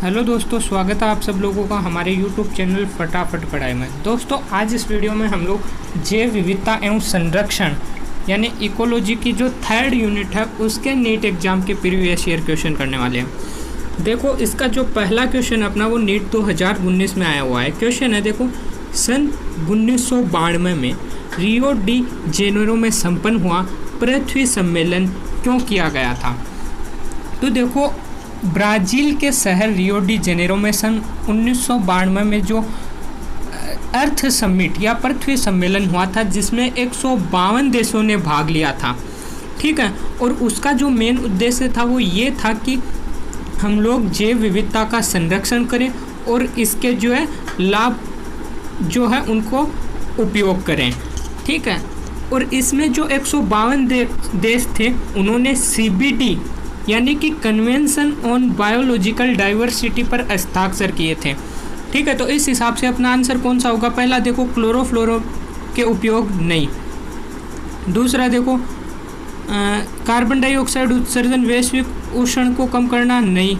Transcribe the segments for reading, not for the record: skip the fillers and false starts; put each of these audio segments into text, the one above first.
Hello दोस्तों, स्वागत है आप सब लोगों का हमारे YouTube चैनल फटाफट पढ़ाई में। दोस्तों, आज इस वीडियो में हम लोग जैव विविधता एवं संरक्षण यानी इकोलॉजी की जो थर्ड यूनिट है उसके नीट एग्जाम के प्रीवियस ईयर क्वेश्चन करने वाले हैं। देखो, इसका जो पहला क्वेश्चन अपना वो नीट 2019 में आया हुआ है। क्वेश्चन है, देखो, सन 1992 में रियो डी जेनेरो में संपन्न हुआ पृथ्वी सम्मेलन क्यों किया गया था? तो देखो, ब्राज़ील के शहर रियो डी जेनेरो में सन 1992 में जो अर्थ समिट या पृथ्वी सम्मेलन हुआ था जिसमें 152 देशों ने भाग लिया था, ठीक है। और उसका जो मेन उद्देश्य था वो ये था कि हम लोग जैव विविधता का संरक्षण करें और इसके जो है लाभ जो है उनको उपयोग करें, ठीक है। और इसमें जो 152 देश थे उन्होंने CBD यानी कि कन्वेंशन ऑन बायोलॉजिकल डाइवर्सिटी पर हस्ताक्षर किए थे, ठीक है। तो इस हिसाब से अपना आंसर कौन सा होगा? पहला देखो, क्लोरोफ्लोरो के उपयोग नहीं। दूसरा देखो, कार्बन डाइऑक्साइड उत्सर्जन वैश्विक उष्ण को कम करना नहीं।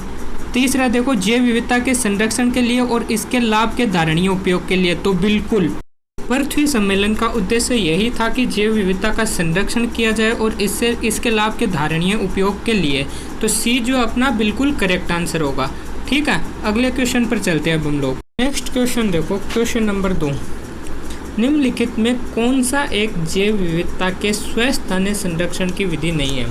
तीसरा देखो, जैव विविधता के संरक्षण के लिए और इसके लाभ के धारणीय उपयोग के लिए, तो बिल्कुल पृथ्वी सम्मेलन का उद्देश्य यही था कि जैव विविधता का संरक्षण किया जाए और इससे इसके लाभ के धारणीय उपयोग के लिए। तो सी जो अपना बिल्कुल करेक्ट आंसर होगा, ठीक है। अगले क्वेश्चन पर चलते हैं अब हम लोग। नेक्स्ट क्वेश्चन देखो, क्वेश्चन नंबर 2, निम्नलिखित में कौन सा एक जैव विविधता के स्वस्थानीय संरक्षण की विधि नहीं है?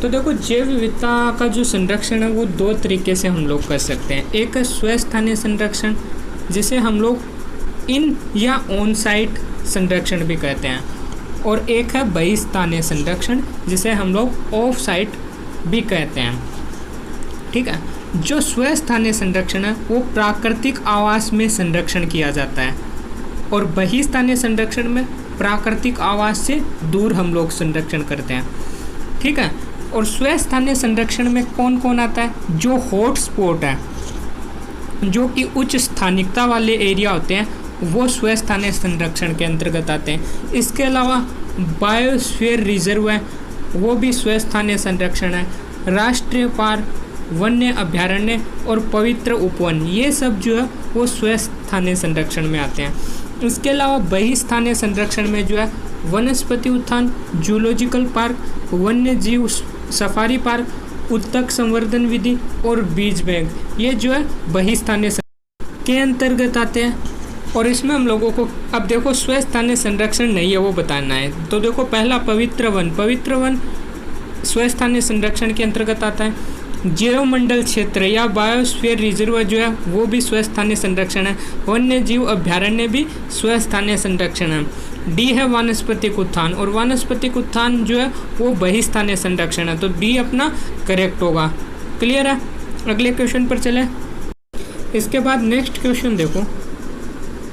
तो देखो, जैव विविधता का जो संरक्षण है वो दो तरीके से हम लोग कर सकते हैं। एक है स्वस्थानीय संरक्षण, जिसे हम लोग इन या ऑन साइट संरक्षण भी कहते हैं, और एक है बहिस्थानीय संरक्षण जिसे हम लोग ऑफ साइट भी कहते हैं, ठीक है। जो स्वस्थानीय संरक्षण है वो प्राकृतिक आवास में संरक्षण किया जाता है और बहिस्थानीय संरक्षण में प्राकृतिक आवास से दूर हम लोग संरक्षण करते हैं, ठीक है। और स्वस्थानीय संरक्षण में कौन कौन आता है? जो हॉट स्पॉट है, जो कि उच्च स्थानिकता वाले एरिया होते हैं, वो स्वस्थानीय संरक्षण के अंतर्गत आते हैं। इसके अलावा बायोस्फीयर रिजर्व है, वो भी स्वस्थानीय संरक्षण है। राष्ट्रीय पार्क, वन्य अभयारण्य और पवित्र उपवन, ये सब जो है वो स्वस्थानीय संरक्षण में आते हैं। इसके अलावा बहिस्थानीय संरक्षण में जो है वनस्पति उद्यान, जूलॉजिकल पार्क, वन्य जीव सफारी पार्क, उत्तक संवर्धन विधि और बीज बैंक, ये जो है बहिस्थानीय के अंतर्गत आते हैं। और इसमें हम लोगों को अब देखो स्वस्थानीय संरक्षण नहीं है वो बताना है। तो देखो, पहला पवित्र वन, पवित्र वन स्वस्थानीय संरक्षण के अंतर्गत आता है। जैवमंडल क्षेत्र या बायोस्फीयर रिजर्व जो है वो भी स्वस्थानीय संरक्षण है। वन्य जीव अभ्यारण्य भी स्वस्थानीय संरक्षण है। डी है वानस्पतिक उत्थान, और वानस्पतिक उत्थान जो है वो बहिस्थानीय संरक्षण है। तो डी अपना करेक्ट होगा। क्लियर है? अगले क्वेश्चन पर चले। इसके बाद नेक्स्ट क्वेश्चन देखो,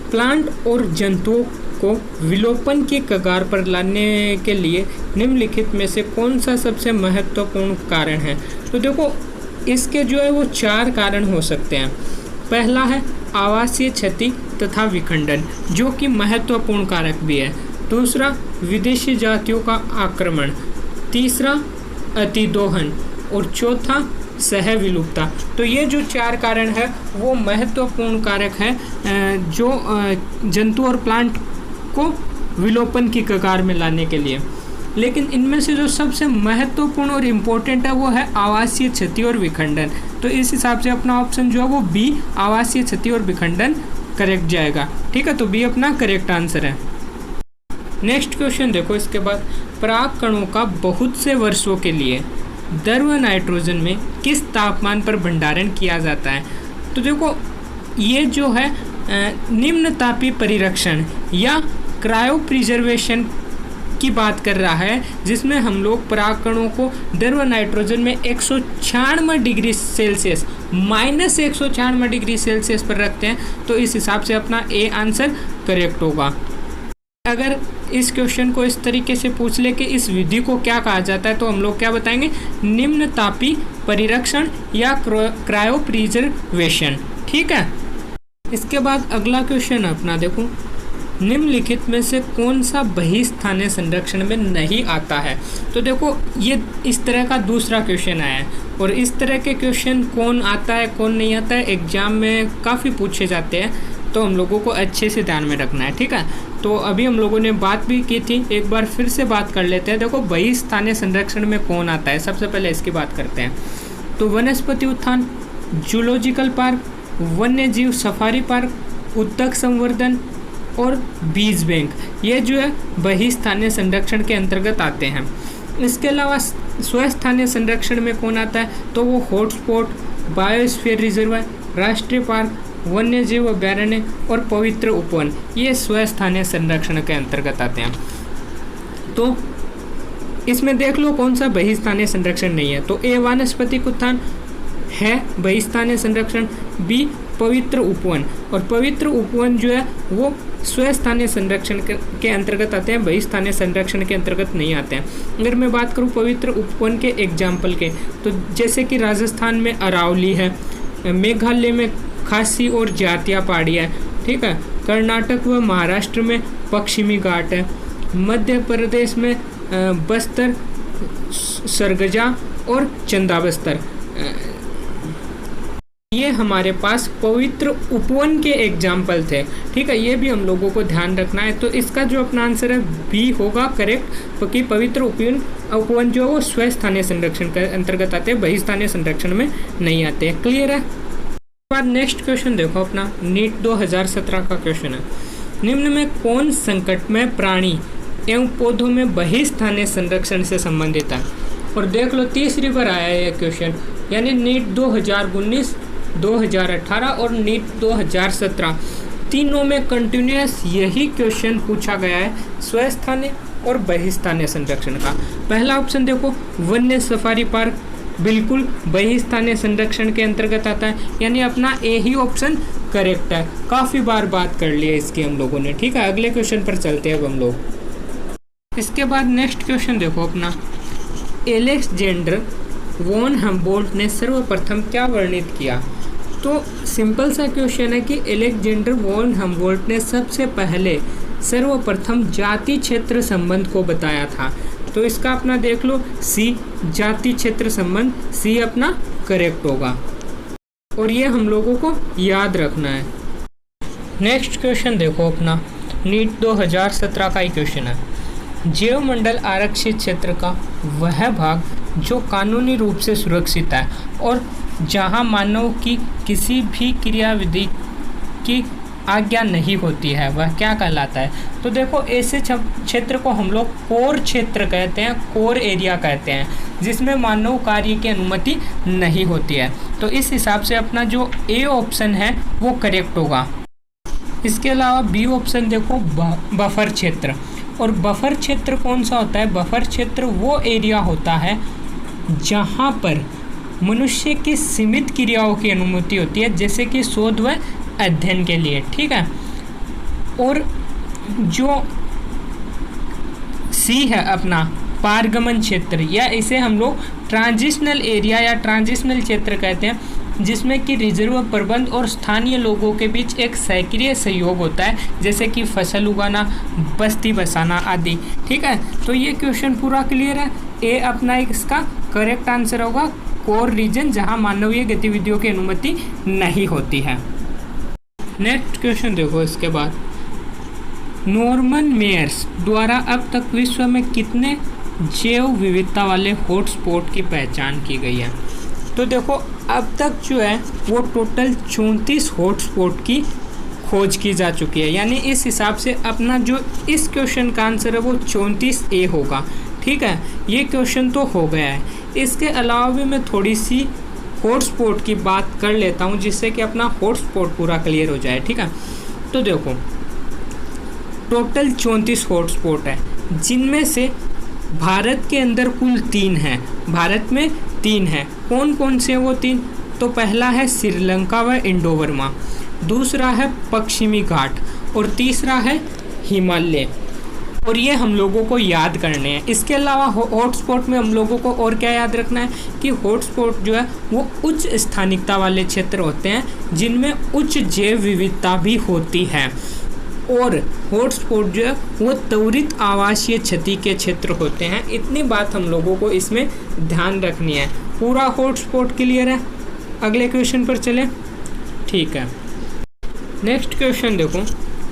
प्लांट और जंतुओं को विलोपन की कगार पर लाने के लिए निम्नलिखित में से कौन सा सबसे महत्वपूर्ण कारण है? तो देखो, इसके जो है वो 4 कारण हो सकते हैं। पहला है आवासीय क्षति तथा विखंडन, जो कि महत्वपूर्ण कारक भी है। दूसरा, विदेशी जातियों का आक्रमण। तीसरा, अतिदोहन। और चौथा, सह विलुप्तता। तो ये जो 4 कारण है वो महत्वपूर्ण कारक है जो जंतु और प्लांट को विलोपन की कगार में लाने के लिए। लेकिन इनमें से जो सबसे महत्वपूर्ण और इम्पोर्टेंट है वो है आवासीय क्षति और विखंडन। तो इस हिसाब से अपना ऑप्शन जो है वो बी, आवासीय क्षति और विखंडन करेक्ट जाएगा, ठीक है। तो बी अपना करेक्ट आंसर है। नेक्स्ट क्वेश्चन देखो, इसके बाद पराग कणों का बहुत से वर्षों के लिए द्रव नाइट्रोजन में किस तापमान पर भंडारण किया जाता है? तो देखो, ये जो है निम्न तापीय परिरक्षण या क्रायो प्रिजर्वेशन की बात कर रहा है, जिसमें हम लोग परागकणों को द्रव नाइट्रोजन में 196 डिग्री सेल्सियस -196 डिग्री सेल्सियस पर रखते हैं। तो इस हिसाब से अपना ए आंसर करेक्ट होगा। अगर इस क्वेश्चन को इस तरीके से पूछ ले कि इस विधि को क्या कहा जाता है, तो हम लोग क्या बताएंगे? निम्न तापीय परिरक्षण या क्रायो प्रिजर्वेशन, ठीक है। इसके बाद अगला क्वेश्चन अपना देखो, निम्नलिखित में से कौन सा बहिस्थानीय संरक्षण में नहीं आता है। तो देखो ये इस तरह का दूसरा क्वेश्चन आया है, और इस तरह के क्वेश्चन कौन आता है कौन नहीं आता है एग्जाम में काफ़ी पूछे जाते हैं, तो हम लोगों को अच्छे से ध्यान में रखना है, ठीक है। तो अभी हम लोगों ने बात भी की थी, एक बार फिर से बात कर लेते हैं। देखो बहिस्थानीय संरक्षण में कौन आता है, सबसे पहले इसकी बात करते हैं। तो वनस्पति उद्यान, जूलॉजिकल पार्क, वन्य जीव सफारी पार्क, उत्तक संवर्धन और बीज बैंक, ये जो है बहिस्थानीय संरक्षण के अंतर्गत आते हैं। इसके अलावा स्वस्थानीय संरक्षण में कौन आता है, तो वो हॉटस्पॉट, बायोस्फीयर रिजर्व, राष्ट्रीय पार्क, वन्य जीव अभयारण्य और पवित्र उपवन, ये स्वस्थानीय संरक्षण के अंतर्गत आते हैं। तो इसमें देख लो कौन सा बहिस्थानीय संरक्षण नहीं है। तो ए वानस्पतिक उद्यान है बहिस्थानीय संरक्षण, बी पवित्र उपवन, और पवित्र उपवन जो है वो स्वस्थानीय संरक्षण के अंतर्गत आते हैं, बहिस्थानीय संरक्षण के अंतर्गत नहीं आते हैं। अगर मैं बात करूँ पवित्र उपवन के एग्जाम्पल के, तो जैसे कि राजस्थान में अरावली है, मेघालय में खासी और जातिया पहाड़ी है, ठीक है, कर्नाटक व महाराष्ट्र में पश्चिमी घाट है, मध्य प्रदेश में बस्तर, सरगजा और चंदा बस्तर, ये हमारे पास पवित्र उपवन के एग्जाम्पल थे, ठीक है। ये भी हम लोगों को ध्यान रखना है। तो इसका जो अपना आंसर है बी होगा करेक्ट, क्योंकि पवित्र उपवन जो है वो स्वस्थानीय संरक्षण के अंतर्गत आते हैं, बहिस्थानीय संरक्षण में नहीं आते हैं। क्लियर है। बाद नेक्स्ट क्वेश्चन देखो अपना नीट 2017 का क्वेश्चन है। निम्न में कौन संकटमय प्राणी एवं पौधों में बहिस्थानीय संरक्षण से संबंधित है। और देख लो तीसरी बार आया है ये क्वेश्चन, यानी नीट 2019, 2018 और नीट 2017 तीनों में कंटिन्यूस यही क्वेश्चन पूछा गया है स्वस्थानीय और बहिस्थानीय संरक्षण का। पहला ऑप्शन देखो वन्य सफारी पार्क, बिल्कुल बहिस्थानीय संरक्षण के अंतर्गत आता है, यानी अपना ए ही ऑप्शन करेक्ट है। काफ़ी बार बात कर ली है इसकी हम लोगों ने, ठीक है। अगले क्वेश्चन पर चलते हैं अब हम लोग। इसके बाद नेक्स्ट क्वेश्चन देखो अपना, एलेक्जेंडर वॉन हम्बोल्ट ने सर्वप्रथम क्या वर्णित किया। तो सिंपल सा क्वेश्चन है कि एलेक्जेंडर वॉन हम्बोल्ट ने सबसे पहले सर्वप्रथम जाति क्षेत्र संबंध को बताया था। तो इसका अपना देख लो सी, जाति क्षेत्र संबंध, सी अपना करेक्ट होगा, और ये हम लोगों को याद रखना है। नेक्स्ट क्वेश्चन देखो अपना नीट 2017 का ही क्वेश्चन है। जैवमंडल आरक्षित क्षेत्र का वह भाग जो कानूनी रूप से सुरक्षित है और जहां मानव की किसी भी क्रियाविधि की आज्ञा नहीं होती है, वह क्या कहलाता है। तो देखो ऐसे क्षेत्र को हम लोग कोर क्षेत्र कहते हैं, कोर एरिया कहते हैं, जिसमें मानव कार्य की अनुमति नहीं होती है। तो इस हिसाब से अपना जो ए ऑप्शन है वो करेक्ट होगा। इसके अलावा बी ऑप्शन देखो बफर क्षेत्र, और बफर क्षेत्र कौन सा होता है। बफर क्षेत्र वो एरिया होता है जहाँ पर मनुष्य की सीमित क्रियाओं की अनुमति होती है, जैसे कि शोध व अध्ययन के लिए, ठीक है। और जो सी है अपना पारगमन क्षेत्र, या इसे हम लोग ट्रांजिशनल एरिया या ट्रांजिशनल क्षेत्र कहते हैं, जिसमें कि रिजर्व प्रबंध और स्थानीय लोगों के बीच एक सक्रिय सहयोग होता है, जैसे कि फसल उगाना, बस्ती बसाना आदि, ठीक है। तो ये क्वेश्चन पूरा क्लियर है। ए अपना इसका करेक्ट आंसर होगा कोर रीजन, जहां मानवीय गतिविधियों की अनुमति नहीं होती है। नेक्स्ट क्वेश्चन देखो इसके बाद, नॉर्मन मेयर्स द्वारा अब तक विश्व में कितने जैव विविधता वाले हॉटस्पॉट की पहचान की गई है। तो देखो अब तक जो है वो टोटल 34 हॉटस्पॉट की खोज की जा चुकी है, यानी इस हिसाब से अपना जो इस क्वेश्चन का आंसर है वो 34A होगा, ठीक है। ये क्वेश्चन तो हो गया है। इसके अलावा भी मैं थोड़ी सी हॉटस्पॉट की बात कर लेता हूँ, जिससे कि अपना हॉटस्पॉट पूरा क्लियर हो जाए, ठीक है। तो देखो टोटल 34 हॉटस्पॉट है, जिनमें से भारत के अंदर कुल 3 हैं। भारत में 3 हैं। कौन कौन से वो 3? तो पहला है श्रीलंका व इंडो बर्मा, दूसरा है पश्चिमी घाट, और तीसरा है हिमालय। और ये हम लोगों को याद करने हैं। इसके अलावा हॉटस्पॉट में हम लोगों को और क्या याद रखना है कि हॉटस्पॉट जो है वो उच्च स्थानिकता वाले क्षेत्र होते हैं, जिनमें उच्च जैव विविधता भी होती है। और हॉटस्पॉट जो है वो त्वरित आवासीय क्षति के क्षेत्र होते हैं। इतनी बात हम लोगों को इसमें ध्यान रखनी है। पूरा हॉटस्पॉट क्लियर है? अगले क्वेश्चन पर चलें। ठीक है, नेक्स्ट क्वेश्चन देखो,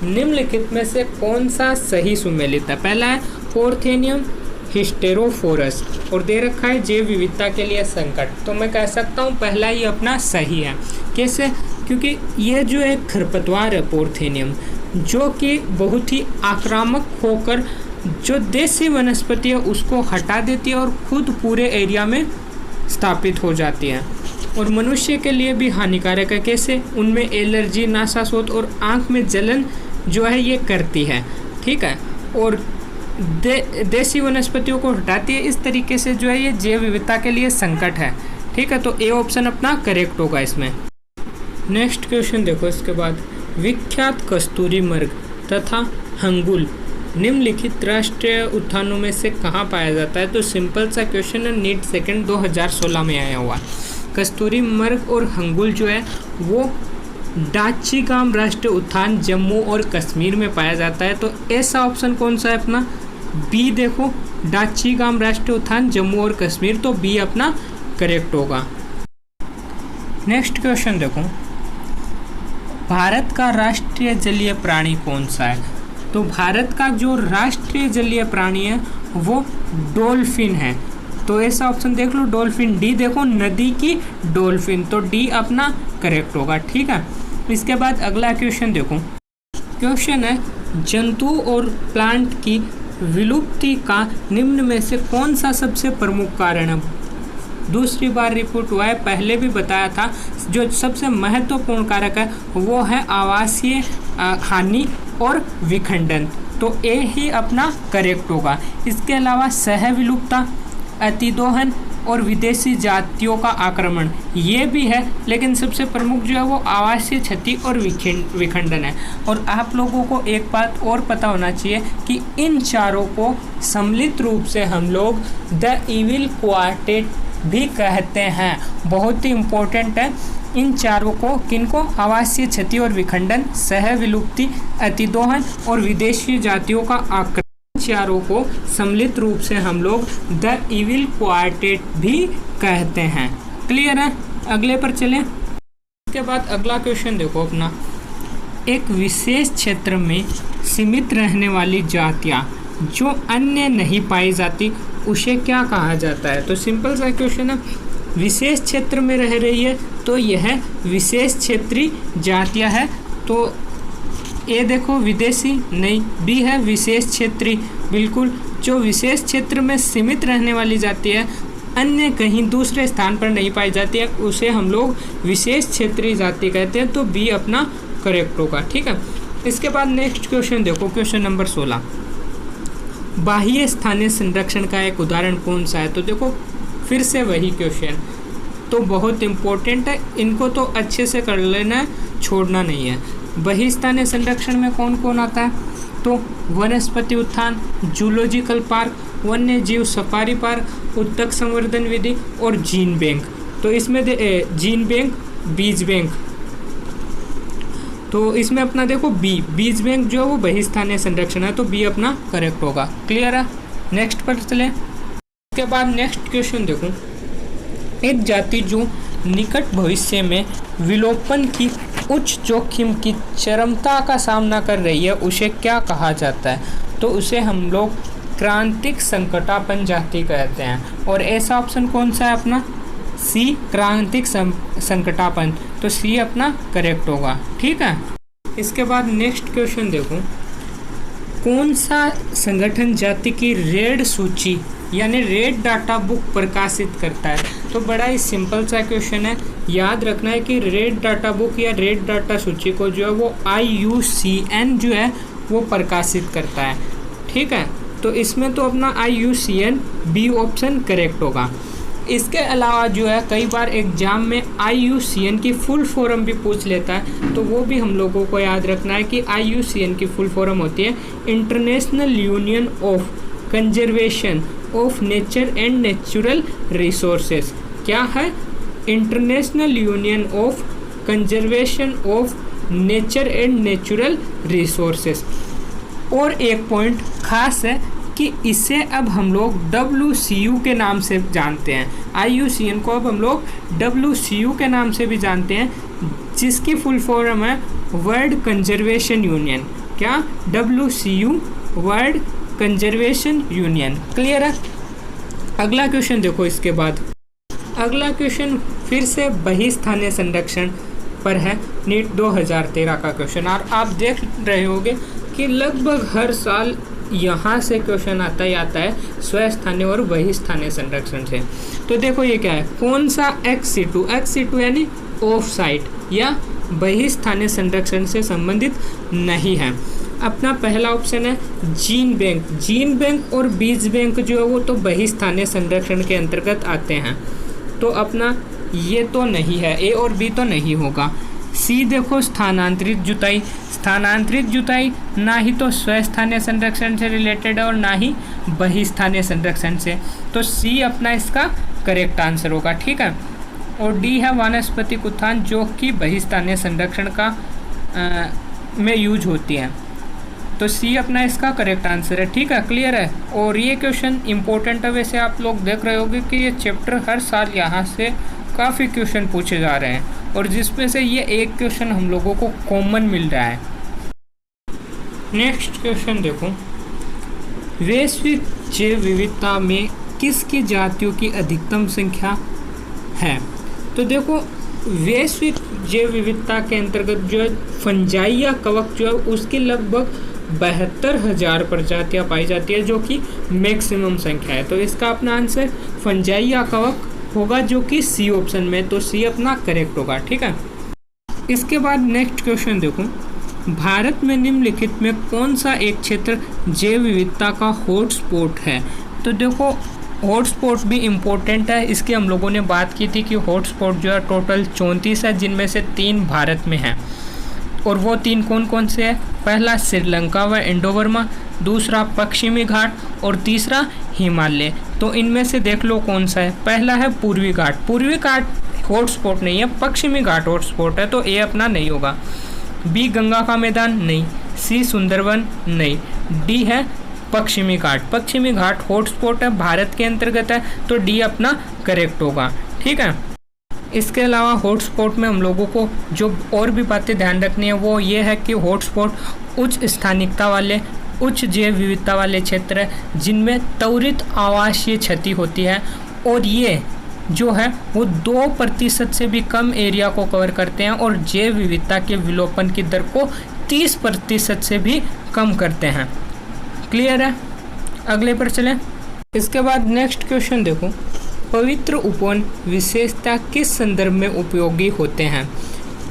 निम्नलिखित में से कौन सा सही सुमेलित है? पहला है पोर्थेनियम हिस्टेरोफोरस और दे रखा है जैव विविधता के लिए संकट। तो मैं कह सकता हूँ पहला ही अपना सही है। कैसे? क्योंकि ये जो एक खरपतवार है पोर्थेनियम, जो कि बहुत ही आक्रामक होकर जो देसी वनस्पति है उसको हटा देती है और खुद पूरे एरिया में स्थापित हो जाती है और मनुष्य के लिए भी हानिकारक है। कैसे? उनमें एलर्जी, नासाशोथ और आँख में जलन जो है ये करती है। ठीक है, और देसी वनस्पतियों को हटाती है। इस तरीके से जो है ये जैव विविधता के लिए संकट है। ठीक है, तो ए ऑप्शन अपना करेक्ट होगा इसमें। नेक्स्ट क्वेश्चन देखो इसके बाद, विख्यात कस्तूरी मृग तथा हंगुल निम्नलिखित राष्ट्रीय उद्यानों में से कहाँ पाया जाता है? तो सिंपल सा क्वेश्चन है, नीट सेकंड 2016 में आया हुआ। कस्तूरी मृग और हंगुल जो है वो डाचीगाम राष्ट्रीय उद्यान जम्मू और कश्मीर में पाया जाता है। तो ऐसा ऑप्शन कौन सा है अपना? बी देखो, डाचीगाम राष्ट्रीय उद्यान जम्मू और कश्मीर, तो बी अपना करेक्ट होगा। नेक्स्ट क्वेश्चन देखो, भारत का राष्ट्रीय जलीय प्राणी कौन सा है? तो भारत का जो राष्ट्रीय जलीय प्राणी है वो डॉल्फिन है। तो ऐसा ऑप्शन देख लो, डॉल्फिन। डी देखो, नदी की डॉल्फिन, तो डी अपना करेक्ट होगा। ठीक है, इसके बाद अगला क्वेश्चन देखो, क्वेश्चन है जंतु और प्लांट की विलुप्ति का निम्न में से कौन सा सबसे प्रमुख कारण है? दूसरी बार रिपोर्ट हुआ है, पहले भी बताया था। जो सबसे महत्वपूर्ण कारक है वो है आवासीय हानि और विखंडन, तो ए ही अपना करेक्ट होगा। इसके अलावा सह विलुप्तता, अतिदोहन और विदेशी जातियों का आक्रमण ये भी है, लेकिन सबसे प्रमुख जो है वो आवासीय क्षति और विखंडन है। और आप लोगों को एक बात और पता होना चाहिए कि इन चारों को सम्मिलित रूप से हम लोग द इविल क्वार्टेट भी कहते हैं। बहुत ही इम्पोर्टेंट है इन चारों को, किनको? आवासीय क्षति और विखंडन, सह विलुप्ति, अतिदोहन और विदेशी जातियों का आक्रमण, चारों को सम्मिलित रूप से हम लोग द इविल क्वार्टेट भी कहते हैं। क्लियर है? अगले पर चलें। इसके बाद अगला क्वेश्चन देखो अपना, एक विशेष क्षेत्र में सीमित रहने वाली जातियां जो अन्य नहीं पाई जाती उसे क्या कहा जाता है? तो सिंपल सा क्वेश्चन है, विशेष क्षेत्र में रह रही है तो यह विशेष क्षेत्रीय जातियां है। तो ए देखो विदेशी नहीं, बी है विशेष क्षेत्रीय, बिल्कुल। जो विशेष क्षेत्र में सीमित रहने वाली जाति है, अन्य कहीं दूसरे स्थान पर नहीं पाई जाती है, उसे हम लोग विशेष क्षेत्रीय जाति कहते हैं। तो बी अपना करेक्ट होगा। ठीक है, इसके बाद नेक्स्ट क्वेश्चन देखो, क्वेश्चन नंबर 16, बाह्य स्थानीय संरक्षण का एक उदाहरण कौन सा है? तो देखो फिर से वही क्वेश्चन, तो बहुत इम्पोर्टेंट है, इनको तो अच्छे से कर लेना है, छोड़ना नहीं है। बहिस्थानीय संरक्षण में कौन कौन आता है? तो वनस्पति उद्यान, जूलॉजिकल पार्क, वन्य जीव सफारी पार्क, उत्तक संवर्धन विधि और जीन बैंक। तो इसमें जीन बैंक, बीज बैंक, तो इसमें अपना देखो बी, बीज बैंक जो है वो बहिस्थानीय संरक्षण है, तो बी अपना करेक्ट होगा। क्लियर है? नेक्स्ट पर चलें। इसके बाद नेक्स्ट क्वेश्चन देखो, एक जाति जो निकट भविष्य में विलोपन की उच्च जोखिम की चरमता का सामना कर रही है उसे क्या कहा जाता है? तो उसे हम लोग क्रांतिक संकटापन्न जाति कहते हैं। और ऐसा ऑप्शन कौन सा है अपना? सी, क्रांतिक संकटापन्न, तो सी अपना करेक्ट होगा। ठीक है, इसके बाद नेक्स्ट क्वेश्चन देखो, कौन सा संगठन जाति की रेड सूची यानी रेड डाटा बुक प्रकाशित करता है? तो बड़ा ही सिंपल सा क्वेश्चन है, याद रखना है कि रेड डाटा बुक या रेड डाटा सूची को जो है वो IUCN जो है वो प्रकाशित करता है। ठीक है, तो इसमें तो अपना IUCN बी ऑप्शन करेक्ट होगा। इसके अलावा जो है कई बार एग्जाम में IUCN की फुल फॉर्म भी पूछ लेता है, तो वो भी हम लोगों को याद रखना है कि IUCN की फुल फॉर्म होती है international union of conservation of nature and natural resources. क्या है? International union of conservation of nature and natural resources. और एक पॉइंट खास है कि इसे अब हम लोग WCU के नाम से जानते हैं। IUCN को अब हम लोग WCU के नाम से भी जानते हैं, जिसकी फुल फॉर्म है वर्ल्ड कंजर्वेशन यूनियन। क्या? WCU, world conservation union. Clear है? अगला क्वेश्चन देखो इसके बाद। अगला क्वेश्चन फिर से बहिस्थानीय संरक्षण पर है, नीट 2013 का क्वेश्चन। और आप देख रहे होंगे कि लगभग हर साल यहाँ से क्वेश्चन आता ही आता है स्वस्थानीय और बहिस्थानीय संरक्षण से। तो देखो ये क्या है, कौन सा XC2 यानी ऑफ साइट या बहिस्थानीय संरक्षण से संबंधित नहीं है। अपना पहला ऑप्शन है जीन बैंक और बीज बैंक जो है वो तो बहिस्थानीय संरक्षण के अंतर्गत आते हैं, तो अपना ये तो नहीं है, A और B तो नहीं होगा। C देखो स्थानांतरित जुताई ना ही तो स्वस्थानीय संरक्षण से रिलेटेड है और ना ही बहिस्थानीय संरक्षण से, तो C अपना इसका करेक्ट आंसर होगा। ठीक है। और D है वानस्पतिक उत्थान, जो कि बहिस्थानीय संरक्षण का में यूज होती है, तो C अपना इसका करेक्ट आंसर है। ठीक है, क्लियर है। और ये क्वेश्चन इंपॉर्टेंट है, वैसे आप लोग देख रहे होंगे कि ये चैप्टर हर साल यहाँ से काफ़ी क्वेश्चन पूछे जा रहे हैं, और जिसमें से ये एक क्वेश्चन हम लोगों को कॉमन मिल रहा है। नेक्स्ट क्वेश्चन देखो, वैश्विक जैव विविधता में किसकी जातियों की अधिकतम संख्या है? तो देखो वैश्विक जैव विविधता के अंतर्गत जो है फंजाई या कवक जो है उसकी लगभग 72,000 प्रजातियाँ पाई जाती है, जो कि मैक्सिमम संख्या है। तो इसका अपना आंसर फंजाई या कवक होगा, जो कि C ऑप्शन में, तो C अपना करेक्ट होगा। ठीक है। इसके बाद नेक्स्ट क्वेश्चन देखो, भारत में निम्नलिखित में कौन सा एक क्षेत्र जैव विविधता का हॉटस्पॉट है? तो देखो हॉटस्पॉट भी इम्पोर्टेंट है, इसकी हम लोगों ने बात की थी कि हॉटस्पॉट जो है टोटल 34 है, जिनमें से 3 भारत में हैं। और वो 3 कौन कौन से हैं? पहला श्रीलंका व इंडोबर्मा, दूसरा पश्चिमी घाट और तीसरा हिमालय। तो इनमें से देख लो कौन सा है। पहला है पूर्वी घाट हॉटस्पॉट नहीं है, पश्चिमी घाट हॉटस्पॉट है, तो A अपना नहीं होगा। B गंगा का मैदान नहीं, C सुंदरवन नहीं, D है पश्चिमी घाट हॉटस्पॉट है, भारत के अंतर्गत है, तो D अपना करेक्ट होगा। ठीक है। इसके अलावा हॉटस्पॉट में हम लोगों को जो और भी बातें ध्यान रखनी है वो ये है कि हॉटस्पॉट उच्च स्थानिकता वाले, उच्च जैव विविधता वाले क्षेत्र है जिनमें त्वरित आवासीय क्षति होती है, और ये जो है वो 2% से भी कम एरिया को कवर करते हैं और जैव विविधता के विलोपन की दर को 30% से भी कम करते हैं। क्लियर है? अगले पर चलें। इसके बाद नेक्स्ट क्वेश्चन देखो, पवित्र उपवन विशेषता किस संदर्भ में उपयोगी होते हैं?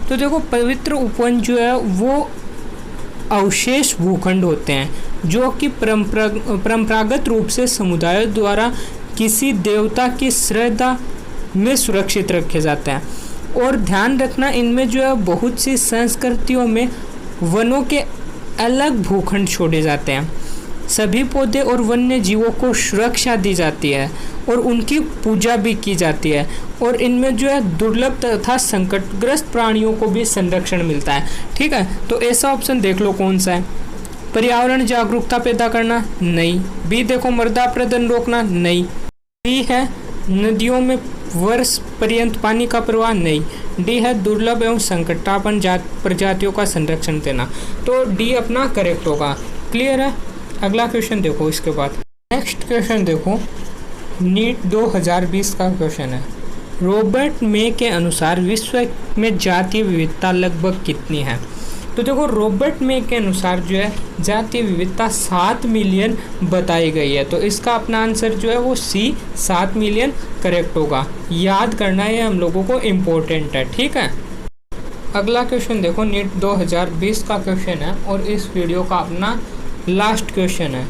तो देखो पवित्र उपवन जो है वो अवशेष भूखंड होते हैं जो कि परंपरागत रूप से समुदायों द्वारा किसी देवता की श्रद्धा में सुरक्षित रखे जाते हैं। और ध्यान रखना, इनमें जो है बहुत सी संस्कृतियों में वनों के अलग भूखंड छोड़े जाते हैं, सभी पौधे और वन्य जीवों को सुरक्षा दी जाती है और उनकी पूजा भी की जाती है, और इनमें जो है दुर्लभ तथा संकटग्रस्त प्राणियों को भी संरक्षण मिलता है। ठीक है, तो ऐसा ऑप्शन देख लो कौन सा है। पर्यावरण जागरूकता पैदा करना नहीं, B देखो मृदा अपरदन रोकना नहीं, C है नदियों में वर्ष पर्यंत पानी का प्रवाह नहीं, D है दुर्लभ एवं संकटापन्न प्रजातियों का संरक्षण देना, तो D अपना करेक्ट होगा। क्लियर है? अगला क्वेश्चन देखो। इसके बाद नेक्स्ट क्वेश्चन देखो, नीट 2020 का क्वेश्चन है। रॉबर्ट मे के अनुसार विश्व में जातीय विविधता लगभग कितनी है? तो देखो रॉबर्ट मे के अनुसार जो है जातीय विविधता 7 मिलियन बताई गई है, तो इसका अपना आंसर जो है वो C 7 मिलियन करेक्ट होगा। याद करना है हम लोगों को इम्पोर्टेंट है। ठीक है। अगला क्वेश्चन देखो, नीट 2020 का क्वेश्चन है और इस वीडियो का अपना लास्ट क्वेश्चन है।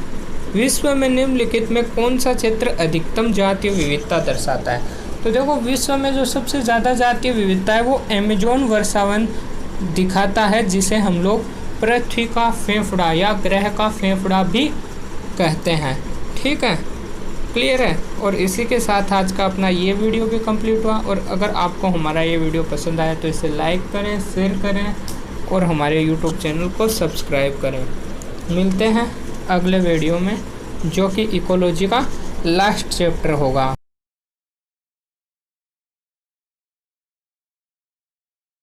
विश्व में निम्नलिखित में कौन सा क्षेत्र अधिकतम जातीय विविधता दर्शाता है? तो देखो विश्व में जो सबसे ज़्यादा जातीय विविधता है वो अमेजोन वर्षावन दिखाता है, जिसे हम लोग पृथ्वी का फेफड़ा या ग्रह का फेफड़ा भी कहते हैं। ठीक है, क्लियर है? और इसी के साथ आज का अपना ये वीडियो भी कंप्लीट हुआ। और अगर आपको हमारा ये वीडियो पसंद आया तो इसे लाइक करें, शेयर करें और हमारे यूट्यूब चैनल को सब्सक्राइब करें। मिलते हैं अगले वीडियो में, जो कि इकोलॉजी का लास्ट चैप्टर होगा।